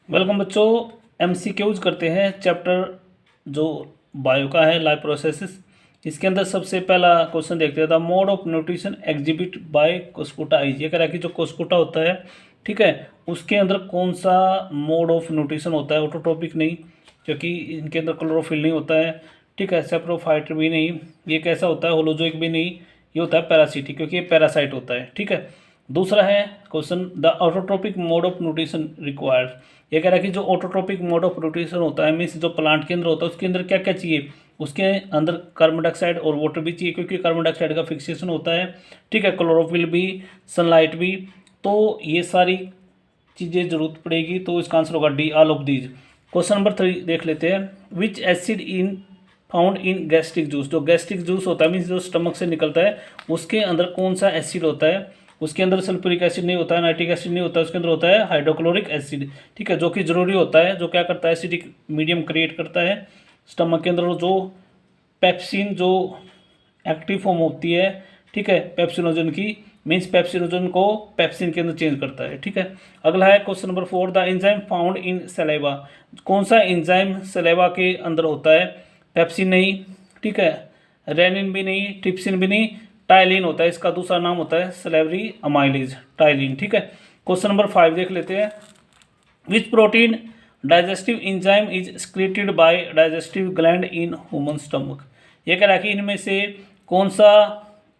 Welcome बच्चों। MCQs करते हैं चैप्टर जो बायो का है, लाइफ प्रोसेसेस। इसके अंदर सबसे पहला क्वेश्चन देखते हैं, the mode of nutrition exhibit by cuscuta is. ये कह रहा है कि जो कोस्कुटा होता है, ठीक है, उसके अंदर कौन सा मोड ऑफ न्यूट्रिशन होता है। ऑटोट्रोपिक नहीं, क्योंकि इनके अंदर क्लोरोफिल नहीं होता है, ठीक है, सेप्रोफाइट भी नहीं, ये कैसा होता है, होलोजोइक भी नहीं, ये होता है पैरासिटिक, क्योंकि ये पैरासाइट होता है, ठीक है। दूसरा है question, the autotrophic mode of nutrition required. ये कह रहा है कि जो ऑटोट्रोपिक मोड ऑफ न्यूट्रिशन होता है, मीन्स जो प्लांट के अंदर होता है, उसके अंदर क्या क्या चाहिए। उसके अंदर कार्बन डाइऑक्साइड और वाटर भी चाहिए, क्योंकि कार्बन डाइऑक्साइड का फिक्सेशन होता है, ठीक है, क्लोरोफिल भी, सनलाइट भी। तो ये सारी चीज़ें जरूरत पड़ेगी, तो इसका आंसर होगा D, all of these. Question number 3 देख लेते हैं, विच acid in found in gastric juice. जो गैस्ट्रिक जूस होता है, मीन्स जो स्टमक से निकलता है, उसके अंदर कौन सा एसिड होता है। उसके अंदर सल्फ्यूरिक एसिड नहीं होता है, नाइट्रिक एसिड नहीं होता है, उसके अंदर होता है हाइड्रोक्लोरिक एसिड, ठीक है, जो कि जरूरी होता है, जो क्या करता है, एसिडिक मीडियम क्रिएट करता है स्टमक के अंदर। जो पेप्सिन जो एक्टिव फॉर्म होती है, ठीक है, पेप्सिनोजन की, मीन्स पेप्सिनोजन को पेप्सिन के अंदर चेंज करता है, ठीक है। अगला है question number 4, the enzyme found in saliva. कौन सा एंजाइम सलेवा के अंदर होता है। पेप्सिन नहीं, ठीक है, रेनिन भी नहीं, ट्रिप्सिन भी नहीं, टाइलिन होता है। इसका दूसरा नाम होता है सलेवरी अमाइलेज, टाइलिन, ठीक है। क्वेश्चन नंबर 5 देख लेते हैं, विच protein digestive enzyme is excreted by digestive gland in human stomach. ये कह रहा है कि इनमें से कौन सा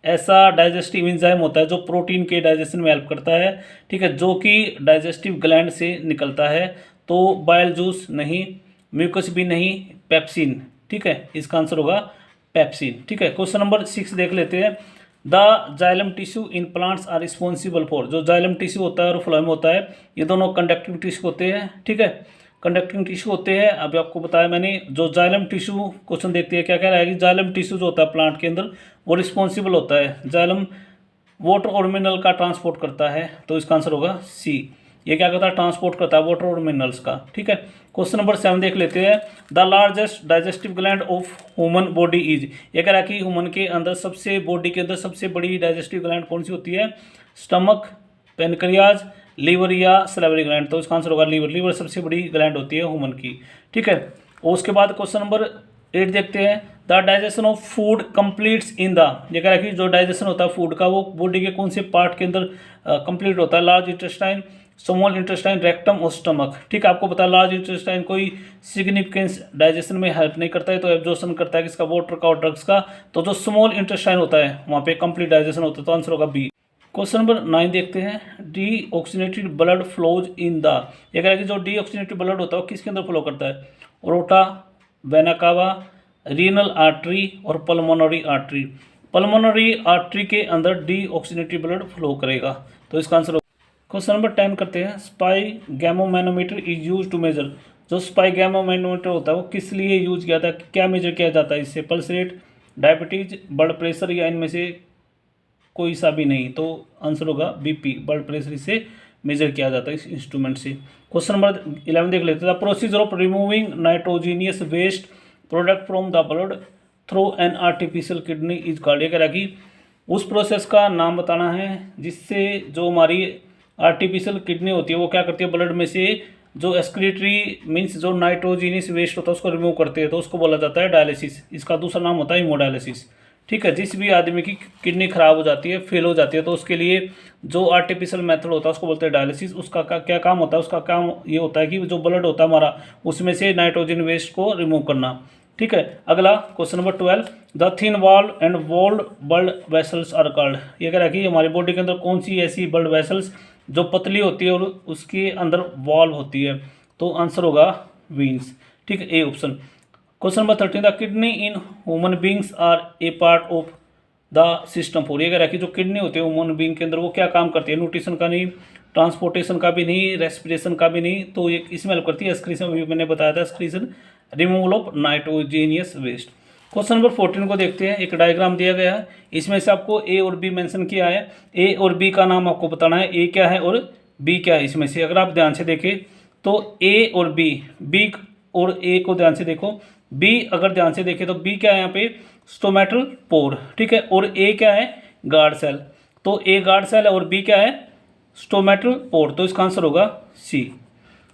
ऐसा डाइजेस्टिव एंजाइम होता है जो प्रोटीन के डाइजेशन में हेल्प करता है, ठीक है, जो कि डाइजेस्टिव ग्लैंड से निकलता है। तो बाइल जूस नहीं, म्यूकस भी नहीं, पेप्सिन, ठीक है, इसका आंसर होगा पेप्सिन, ठीक है। क्वेश्चन नंबर 6 देख लेते हैं, the xylem tissue in plants are responsible for. जो जाइलम टिश्यू होता है और फ्लोएम होता है, ये दोनों कंडक्टिंग टिश्यू होते हैं, ठीक है, कंडक्टिंग टिश्यू होते हैं। अभी आपको बताया मैंने, जो जाइलम टिश्यू क्वेश्चन देखते हैं, क्या कह रहा है कि जाइलम टिश्यू जो होता है प्लांट के अंदर, वो रिस्पॉन्सिबल होता है, जाइलम वाटर और मिनरल का ट्रांसपोर्ट करता है, तो इसका आंसर होगा सी। ये क्या करता है, ट्रांसपोर्ट करता है वाटर और मिनरल्स का, ठीक है। क्वेश्चन नंबर 7 देख लेते हैं, the largest digestive gland of human body is. ये कह रहा है कि ह्यूमन के अंदर सबसे, बॉडी के अंदर सबसे बड़ी डाइजेस्टिव ग्लैंड कौन सी होती है। स्टमक, पेनक्रियाज, लीवर या सलेवरी ग्लैंड, तो इसका आंसर होगा लीवर। लीवर सबसे बड़ी ग्लैंड होती है ह्यूमन की, ठीक है। और उसके बाद क्वेश्चन नंबर 8 देखते हैं, the digestion of food completes in the. ये कह रहा है कि जो डाइजेशन होता है फूड का, वो बॉडी के कौन से पार्ट के अंदर कंप्लीट होता है। Large intestine, small intestine, rectum और स्टमक, ठीक है। आपको पता है लार्ज इंटेस्टाइन कोई सिग्निफिकेंस डाइजेशन में हेल्प नहीं करता है, तो एब्जॉर्प्शन करता है किसका, वाटर का और ड्रग्स का। तो जो स्मॉल इंटेस्टाइन होता है वहाँ पे कंप्लीट डाइजेशन होता है, तो आंसर होगा बी। क्वेश्चन नंबर 9 देखते हैं, D oxygenated blood flows in the. ये कह रहा है कि जो डी ऑक्सीनेटेड ब्लड होता है वो किसके अंदर फ्लो करता है। ओरोटा, वेना कावा, रीनल आर्टरी और पल्मोनरी आर्टरी। पल्मोनरी आर्टरी के अंदर डी ऑक्सीनेटेड ब्लड फ्लो करेगा, तो इसका आंसर। क्वेश्चन नंबर 10 करते हैं, sphygmomanometer is use to measure. जो स्पाई गैमो मैनोमीटर होता है वो किस लिए यूज किया था, क्या मेजर किया जाता है इससे। Pulse rate, diabetes, blood pressure, या इनमें से कोई सा भी नहीं, तो आंसर होगा बीपी, ब्लड प्रेशर इससे मेजर किया जाता है इस इंस्ट्रूमेंट से। क्वेश्चन नंबर 11 देख लेते हैं, the procedure of removing nitrogenous waste product from the blood through an artificial kidney is called. ये कह रहा है कि उस प्रोसेस का नाम बताना है जिससे जो हमारी आर्टिफिशियल किडनी होती है वो क्या करती है, ब्लड में से जो एक्सक्रीटरी मीन्स जो नाइट्रोजीनियस वेस्ट होता है उसको रिमूव करते हैं, तो उसको बोला जाता है डायलिसिस। इसका दूसरा नाम होता है हीमोडायलिसिस, ठीक है। जिस भी आदमी की किडनी खराब हो जाती है, फेल हो जाती है, तो उसके लिए जो आर्टिफिशियल मेथड होता है उसको बोलते हैं डायलिसिस। उसका क्या काम होता है, उसका काम ये होता है कि जो ब्लड होता है हमारा, उसमें से नाइट्रोजन वेस्ट को रिमूव करना, ठीक है। अगला question number 12, the thin wall and walled blood vessels are called. ये कह रहा है कि हमारी बॉडी के अंदर कौन सी ऐसी ब्लड वेसल्स जो पतली होती है और उसके अंदर वॉल्व होती है, तो आंसर होगा वीन्स, ठीक है, A option. Question number 13, the kidney in human beings are a part of the system 4। ये कह रहा है कि जो किडनी होती है ह्यूमन बींग के अंदर वो क्या काम करती है, न्यूट्रिशन का नहीं, ट्रांसपोर्टेशन का भी नहीं, रेस्पिरेशन का भी नहीं, तो ये इसमें हेल्प करती है एक्सक्रीशन, भी मैंने बताया था, excretion, removal of nitrogenous waste. Question number 14 को देखते हैं, एक डायग्राम दिया गया है, इसमें से आपको ए और बी मेंशन किया है। ए और बी का नाम आपको बताना है, ए क्या है और बी क्या है इसमें से। अगर आप ध्यान से देखें तो ए और बी और ए को ध्यान से देखो, बी अगर ध्यान से देखें तो बी क्या है यहाँ पे, स्टोमेटल पोर, ठीक है, और ए क्या है, गार्ड सेल। तो ए गार्ड सेल है और बी क्या है, स्टोमेटल पोर, तो इसका आंसर होगा सी।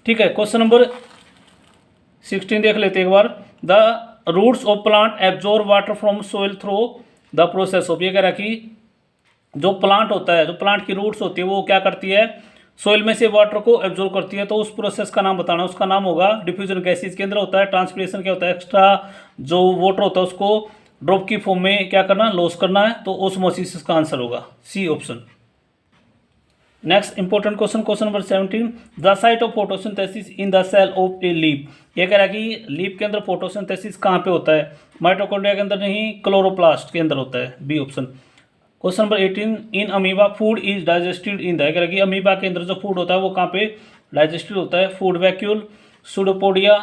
ठीक है। क्वेश्चन नंबर 16 देख लेते हैं एक बार। The roots of plant absorb water from soil through the process of, ये कह रहा है कि जो प्लांट होता है, जो प्लांट की रूट्स होती है वो क्या करती है, सोइल में से वाटर को एब्जॉर्ब करती है। तो उस प्रोसेस का नाम बताना, उसका नाम होगा डिफ्यूजन गैसेज के अंदर होता है। ट्रांसपिरेशन क्या होता है, एक्स्ट्रा जो वाटर होता है उसको ड्रॉप की फॉर्म में क्या करना, लॉस करना है। तो ओस्मोसिस का आंसर होगा C option. Next important question, question number 17, the site of photosynthesis in the cell of a leaf. ये कह रहा है कि लीफ के अंदर फोटोसिंथेसिस कहाँ पे होता है, माइटोकॉन्ड्रिया के अंदर नहीं, क्लोरोप्लास्ट के अंदर होता है, B option. Question number 18, in amoeba food is digested in the, कह रहा है कि अमीबा के अंदर जो फूड होता है वो कहाँ पे डाइजेस्टेड होता है, फूड वैक्यूल, सूडोपोडिया,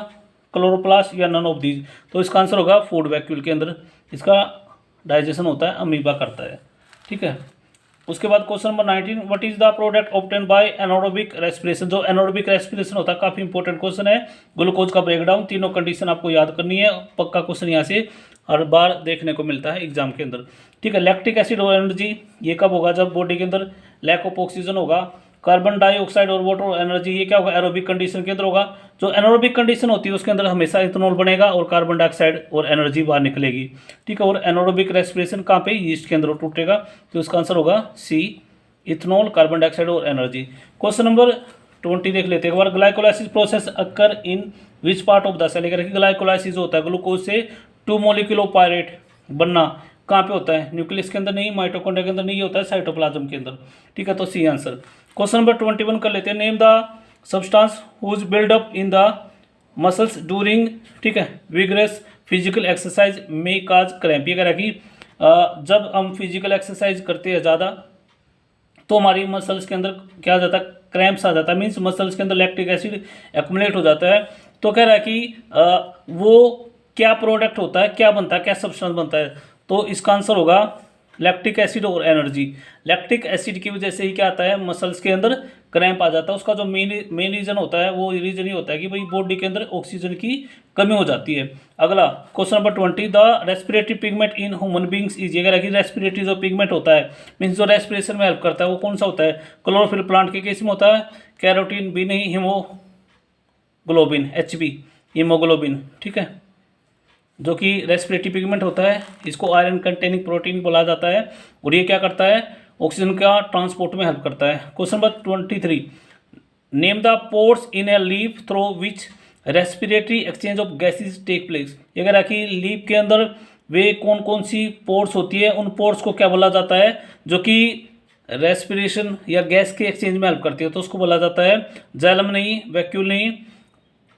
क्लोरोप्लास्ट या नन ऑफ दीज। तो इसका आंसर होगा फूड वैक्यूल के अंदर इसका डाइजेशन होता है, अमीबा करता है, ठीक है। उसके बाद question number 19, what is the product obtain bye anaerobic respiration. जो एनारोबिक रेस्पिरेशन होता है काफी इंपॉर्टेंट क्वेश्चन है। ग्लूकोज का ब्रेकडाउन, तीनों कंडीशन आपको याद करनी है, पक्का क्वेश्चन यहाँ से हर बार देखने को मिलता है एग्जाम के अंदर, ठीक है। लैक्टिक एसिड और एनर्जी, ये कब होगा, जब बॉडी के अंदर लैक ऑफ ऑक्सीजन होगा। कार्बन डाइऑक्साइड और वाटर और एनर्जी, ये क्या होगा, एरोबिक कंडीशन के अंदर होगा। जो एनारोबिक कंडीशन होती है उसके अंदर हमेशा इथेनॉल बनेगा और कार्बन डाइऑक्साइड और एनर्जी बाहर निकलेगी, ठीक है। और एनारोबिक रेस्पिरेशन कहाँ पे, यीस्ट के अंदर टूटेगा। तो इसका आंसर होगा सी, इथेनॉल, कार्बन डाइऑक्साइड और एनर्जी। क्वेश्चन नंबर 20 देख लेते हैं एक बार। Glycolysis process occur in which part of the cell. Glycolysis होता है ग्लूकोज से 2 मोलिक्यूल ऑफ पायरेट बनना, कहाँ पे होता है, न्यूक्लियस के अंदर नहीं, माइटोकॉन्ड्रिया के अंदर नहीं, होता है साइटोप्लाज्म के अंदर, ठीक है। तो सी आंसर। क्वेश्चन नंबर 21 कर लेते हैं। Name the substance whose buildup in the muscles during, ठीक है, विगरस फिजिकल एक्सरसाइज में काज क्रैम्प। ये कह रहा है कि जब हम फिजिकल एक्सरसाइज करते हैं ज़्यादा तो हमारी मसल्स के अंदर क्या आ जाता है, क्रैम्प्स आ जाता है, मीन्स मसल्स के अंदर लैक्टिक एसिड एक्युमुलेट हो जाता है। तो कह रहा है कि वो क्या प्रोडक्ट होता है, क्या बनता है, क्या सब्सटेंस बनता है। तो इसका आंसर होगा लैक्टिक एसिड और एनर्जी। लैक्टिक एसिड की वजह से ही क्या आता है, मसल्स के अंदर क्रैम्प आ जाता है। उसका जो मेन रीजन होता है वो रीजन ही होता है कि भाई बॉडी के अंदर ऑक्सीजन की कमी हो जाती है। अगला question number 20, the respiratory pigment in human beings is, ये कह रहा है कि रेस्पिरेटरी जो पिगमेंट होता है मीन्स जो रेस्पिरेशन में हेल्प करता है वो कौन सा होता है, क्लोरोफिल प्लांट के केस में होता है, कैरोटीन भी नहीं, हीमोग्लोबिन, HB हीमोग्लोबिन, ठीक है, जो कि रेस्पिरेटरी पिगमेंट होता है। इसको आयरन कंटेनिंग प्रोटीन बोला जाता है और ये क्या करता है, ऑक्सीजन का ट्रांसपोर्ट में हेल्प करता है। Question number 23, name the pores in a leaf through which respiratory exchange of gases take place. ये कह रहा है कि लीफ के अंदर वे कौन कौन सी पोर्स होती है, उन पोर्स को क्या बोला जाता है जो कि रेस्पिरेशन या गैस के एक्सचेंज में हेल्प करती है। तो उसको बोला जाता है जैलम नहीं, वैक्यूल नहीं,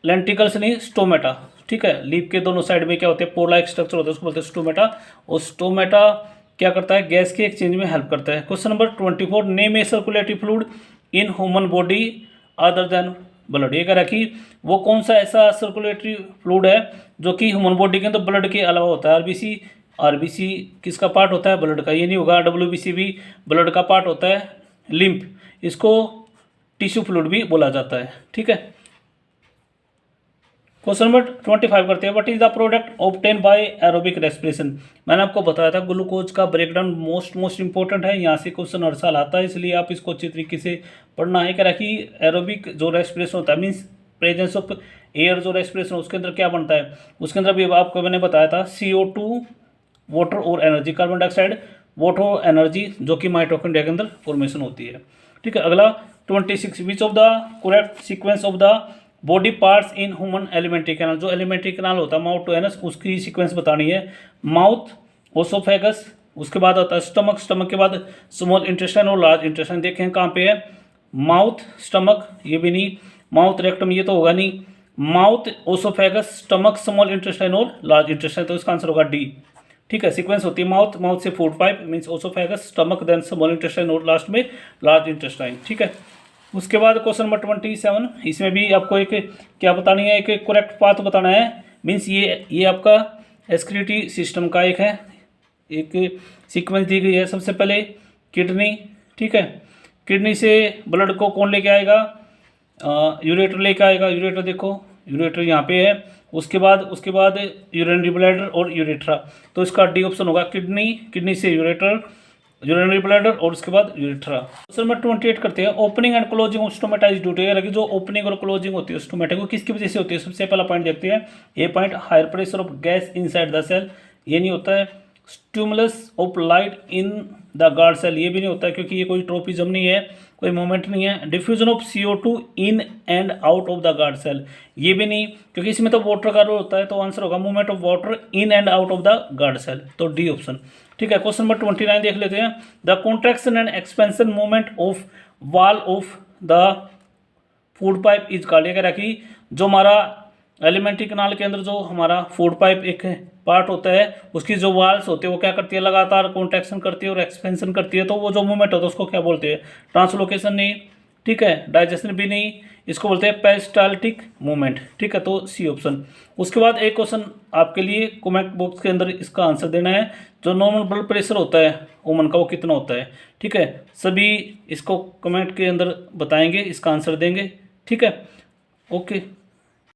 लेंटिकल्स नहीं, स्टोमेटा, ठीक है। लीफ के दोनों साइड में क्या होते हैं, पोर लाइक स्ट्रक्चर होता है, उसको बोलते हैं स्टोमेटा। और स्टोमेटा क्या करता है, गैस के एक्सचेंज में हेल्प करता है। Question number 24, name A circulatory fluid in human body other than blood. ये कह रहा है कि वो कौन सा ऐसा सर्कुलेटरी फ्लूइड है जो कि ह्यूमन बॉडी के अंदर ब्लड के अलावा होता है। आरबीसी किसका पार्ट होता है, ब्लड का, ये नहीं होगा। WBC भी ब्लड का पार्ट होता है। लिम्फ, इसको टिश्यू फ्लूइड भी बोला जाता है, ठीक है। क्वेश्चन नंबर 25 करते हैं। What is the product obtain bye aerobic respiration. मैंने आपको बताया था ग्लूकोज का ब्रेकडाउन मोस्ट इंपॉर्टेंट है, यहाँ से क्वेश्चन हर साल आता है, इसलिए आप इसको अच्छी तरीके से पढ़ना है। कह रहा है कि एरोबिक जो रेस्पिरेशन होता है मीन्स प्रेजेंस ऑफ एयर, जो रेस्पिरेशन उसके अंदर क्या बनता है, उसके अंदर भी आपको मैंने बताया था CO2, वाटर और एनर्जी, कार्बन डाइऑक्साइड, वाटर और एनर्जी, जो कि माइटोकॉन्ड्रिया के अंदर फॉर्मेशन होती है, ठीक है। अगला 26, which of the correct sequence of the body parts in human alimentary canal. जो एलिमेंट्री कैनाल होता है माउथ टू एनस, उसकी सीक्वेंस बतानी है। माउथ, ओसोफेगस, उसके बाद आता है स्टमक, स्टमक के बाद स्मॉल इंटेस्टाइन और लार्ज इंटेस्टाइन। देखें कहाँ पे है, माउथ, स्टमक, ये भी नहीं, माउथ, रेक्टम, ये तो होगा नहीं, mouth, oesophagus, stomach, small intestine और लार्ज इंटेस्टाइन। तो इसका आंसर होगा D, ठीक है। सीक्वेंस होती है माउथ से food pipe means oesophagus, stomach, then small intestine और लास्ट में लार्ज इंटेस्टाइन, ठीक है। उसके बाद क्वेश्चन नंबर 27, इसमें भी आपको एक क्या बतानी है, एक करेक्ट पाथ बताना है। मीन्स ये आपका एक्सक्रीटरी सिस्टम का एक है, एक सीक्वेंस दी गई है। सबसे पहले किडनी, ठीक है, किडनी से ब्लड को कौन लेके आएगा, यूरेटर लेके आएगा। यूरेटर देखो, यूरेटर यहाँ पे है। उसके बाद यूरिनरी ब्लैडर और यूरेट्रा। तो इसका D ऑप्शन होगा, किडनी से यूरेटर, यूरिनरी ब्लैडर और उसके बाद यूरिथ्रा। क्वेश्चन नंबर 28 करते हैं, opening and closing of stomata is due to, यानी कि जो ओपनिंग और क्लोजिंग होती है स्टोमेटा को किसकी वजह से होती है। सबसे पहला पॉइंट देखते हैं, ये point higher pressure of gas inside the cell, ये नहीं होता है। Stimulus of light in the guard cell, ये भी नहीं होता है क्योंकि ये कोई ट्रोपिज्म नहीं है, कोई मूवमेंट नहीं है। Diffusion of CO2 in and out of the guard cell, ये भी नहीं क्योंकि इसमें तो वाटर का रोल होता है, तो आंसर होगा movement of water in and out of the guard cell, तो डी ऑप्शन। ठीक है, क्वेश्चन नंबर 29 देख लेते हैं, the contraction and expansion movement of wall of the food pipe is called, ये कह रहा है कि जो हमारा एलिमेंट्री कैनाल के अंदर जो हमारा फूड पाइप एक पार्ट होता है, उसकी जो वाल्स होती है वो क्या करती है, लगातार कॉन्ट्रैक्शन करती है और एक्सपेंशन करती है, तो वो जो मूवमेंट होता है उसको क्या बोलते हैं, ट्रांसलोकेशन नहीं, ठीक है, डाइजेशन भी नहीं, इसको बोलते हैं पेरिस्टाल्टिक मूवमेंट। ठीक है, तो सी ऑप्शन। उसके बाद एक क्वेश्चन आपके लिए कमेंट बॉक्स के अंदर इसका आंसर देना है, जो नॉर्मल ब्लड प्रेशर होता है वुमन का वो कितना होता है। ठीक है, सभी इसको कमेंट के अंदर बताएंगे, इसका आंसर देंगे। ठीक है, ओके।